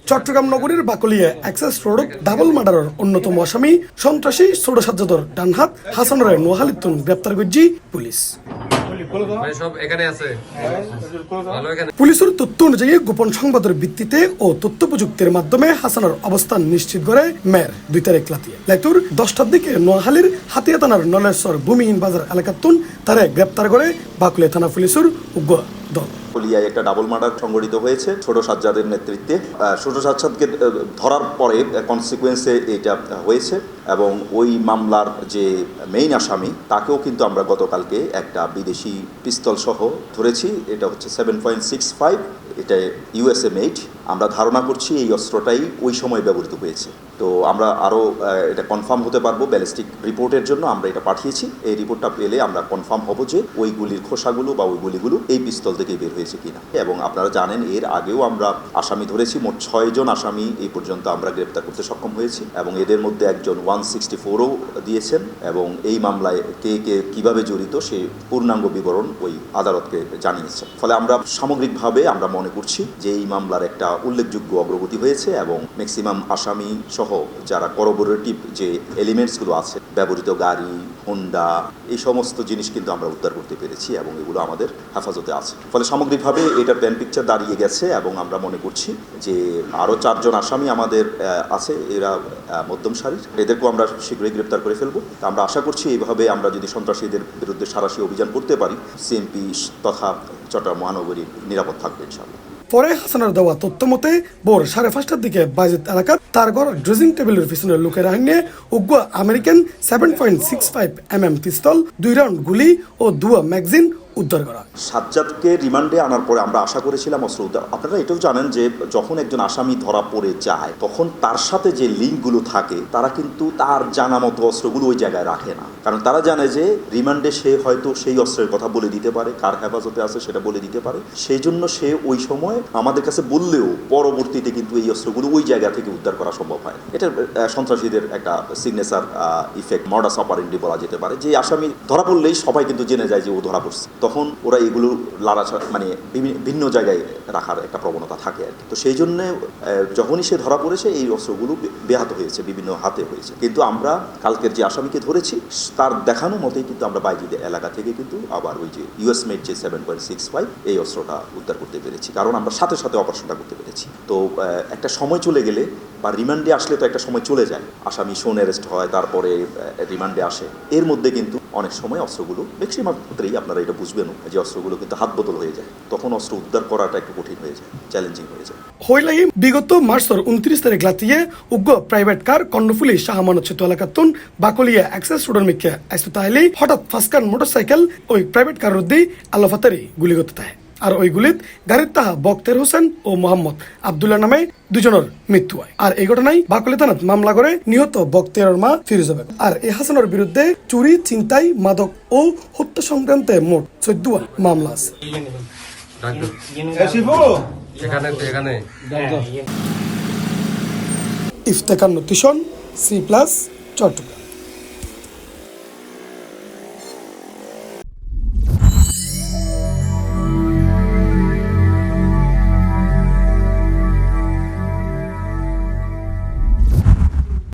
চট্টগ্রাম নগরীর Bakalia access road double মার্ডারের অন্যতম আসামি সন্ত্রাসী ষোড়শাজ্জাদর ডানহাত হাসানুরে নোহালিতুন গ্রেপ্তার করছি পুলিশ। পুলিশের তথ্য অনুযায়ী গোপন সংবাদের ভিত্তিতে ও তথ্য প্রযুক্তির মাধ্যমে হাসানের অবস্থান নিশ্চিত করে মেয়ের 2 তারিখ লাইতুর 10টার দিকে নোয়াখালীর হাতিয়া থানার নলেশ্বর ভূমিহীন বাজার এলাকাতুন তারে গ্রেপ্তার করে বাকলিয়া থানা পুলিশের উগ্র দল। কলিয়ায় একটা ডাবল মার্ডার সংঘটিত হয়েছে ছোট সাজ্জাদের নেতৃত্বে। ছোট সাজ্জাদকে ধরার পরে কনসিকুয়েন্সে এটা হয়েছে এবং ওই মামলার যে মেইন আসামি তাকেও কিন্তু আমরা গতকালকে একটা বিদেশি পিস্তল সহ ধরেছি। এটা হচ্ছে 7.65, এটা USA মেড। আমরা ধারণা করছি এই অস্ত্রটাই ওই সময় ব্যবহৃত হয়েছে। তো আমরা আরও এটা কনফার্ম হতে পারবো ব্যালিস্টিক রিপোর্টের জন্য আমরা এটা পাঠিয়েছি। এই রিপোর্টটা পেলে আমরা কনফার্ম হব যে ওই গুলির খোসাগুলো বা ওই গুলিগুলো এই পিস্তল থেকেই বের হয়েছে কিনা। এবং আপনারা জানেন এর আগেও আমরা আসামি ধরেছি, মোট 6 জন আসামি এই পর্যন্ত আমরা গ্রেপ্তার করতে সক্ষম হয়েছি এবং এদের মধ্যে একজন 164ও দিয়েছেন এবং এই মামলায় কে কে কীভাবে জড়িত সে পূর্ণাঙ্গ বিবরণ ওই আদালতকে জানিয়েছে। ফলে আমরা সামগ্রিকভাবে আমরা মনে করছি যে এই মামলার একটা উল্লেখযোগ্য অগ্রগতি হয়েছে এবং ম্যাক্সিমাম আসামি সহ যারা করবোরেটিভ যে এলিমেন্টসগুলো আছে, ব্যবহৃত গাড়ি, হোন্ডা, এই সমস্ত জিনিস কিন্তু আমরা উদ্ধার করতে পেরেছি এবং এগুলো আমাদের হেফাজতে আছে। ফলে সামগ্রিকভাবে এটা প্ল্যান পিকচার দাঁড়িয়ে গেছে এবং আমরা মনে করছি যে আরও 4 জন আসামি আমাদের আছে, এরা মধ্যম সারির, এদেরকেও আমরা শীঘ্রই গ্রেপ্তার করে ফেলবো। আমরা আশা করছি এইভাবে আমরা যদি সন্ত্রাসীদের বিরুদ্ধে সাঁড়াশি অভিযান করতে পারি, সিএমপি তথা চট্টগ্রাম মহানগরী নিরাপদ থাকবে ইনশাআল্লাহ। পরে হাসানের দেওয়া তথ্য মতে ভোর 5:30টার দিকে বাইজিদ এলাকার তার ঘর ড্রেসিং টেবিলের পিছনে লুকের আইনে উগ্র আমেরিকান 7.65 পিস্তল, 2 রাউন্ড গুলি ও 2 ম্যাগাজিন উদ্ধার করা। সাজ্জাদকে রিমান্ডে আনার পরে আমরা আশা করেছিলাম অস্ত্র উদ্ধার। আপনারা এটাও জানেন যে যখন একজন আসামি ধরা পড়ে যায় তখন তার সাথে যে লিঙ্কগুলো থাকে তারা কিন্তু তার জানা মতো অস্ত্রগুলো ওই জায়গায় রাখে না, কারণ তারা জানে যে রিমান্ডে সে হয়তো সেই অস্ত্রের কথা বলে দিতে পারে, কার হেফাজতে আছে সেটা বলে দিতে পারে। সেই জন্য সে ওই সময় আমাদের কাছে বললেও পরবর্তীতে কিন্তু এই অস্ত্রগুলো ওই জায়গা থেকে উদ্ধার করা সম্ভব হয়। এটা সন্ত্রাসীদের একটা সিগনেচার ইফেক্ট, মডাস অপারেন্ডি বলা যেতে পারে, যে আসামি ধরা পড়লেই সবাই কিন্তু জেনে যায় যে ও ধরা পড়ছে। তখন ওরা এগুলো মানে ভিন্ন জায়গায় রাখার একটা প্রবণতা থাকে আর কি। তো সেই জন্য যখনই সে ধরা পড়েছে এই অস্ত্রগুলো ব্যাহত হয়েছে, বিভিন্ন হাতে হয়েছে। কিন্তু আমরা কালকের যে আসামিকে ধরেছি তার দেখানো মতেই কিন্তু আমরা বাইজিদ এলাকা থেকে কিন্তু আবার ওই যে US মেড যে 7.65 এই অস্ত্রটা উদ্ধার করতে পেরেছি, কারণ আমরা সাথে সাথে অপারেশনটা করতে পেরেছি। তো একটা সময় চলে গেলে বা রিমান্ডে আসলে তো একটা সময় চলে যায়, আসামি শোন অ্যারেস্ট হয়, তারপরে রিমান্ডে আসে, এর মধ্যে কিন্তু অনেক সময় অস্ত্রগুলো ম্যাক্সিমাম ক্ষেত্রেই আপনারা এটা বুঝবেন যে অস্ত্রগুলো কিন্তু হাত বদল হয়ে যায়, তখন অস্ত্র উদ্ধার করাটা একটু কঠিন হয়ে যায়, চ্যালেঞ্জিং হয়ে যায়। হইলাই বিগত মার্চের 29 তারিখ লাতিয়ে উগ্র প্রাইভেট কার কর্ণফুলি শাহমানত সেতু এলাকাতুন বাকলিয়া অ্যাক্সেস রোডের মিকে আসতে তাহলেই হঠাৎ ফাঁসকান মোটরসাইকেল ওই প্রাইভেট কার রুদ্দি আল্লাফাতারি গুলি করতে থাকে। আর ওই গুলিত গাড়ির তাহা বক্তের হোসেন ও মোহাম্মদ আবদুল্লাহ নামে 2 জনের মৃত্যু হয়। আর এই ঘটনায় বাকলি থানাত মামলা করে নিহত বক্তের মা ফিরোজা বেগম। আর এই হাসানের বিরুদ্ধে চুরি, ছিনতাই, মাদক ও হত্যা সংক্রান্তে মোট 14 মামলা আছে। ইফতেখার নতিশন, C+ চট্টগ্রাম।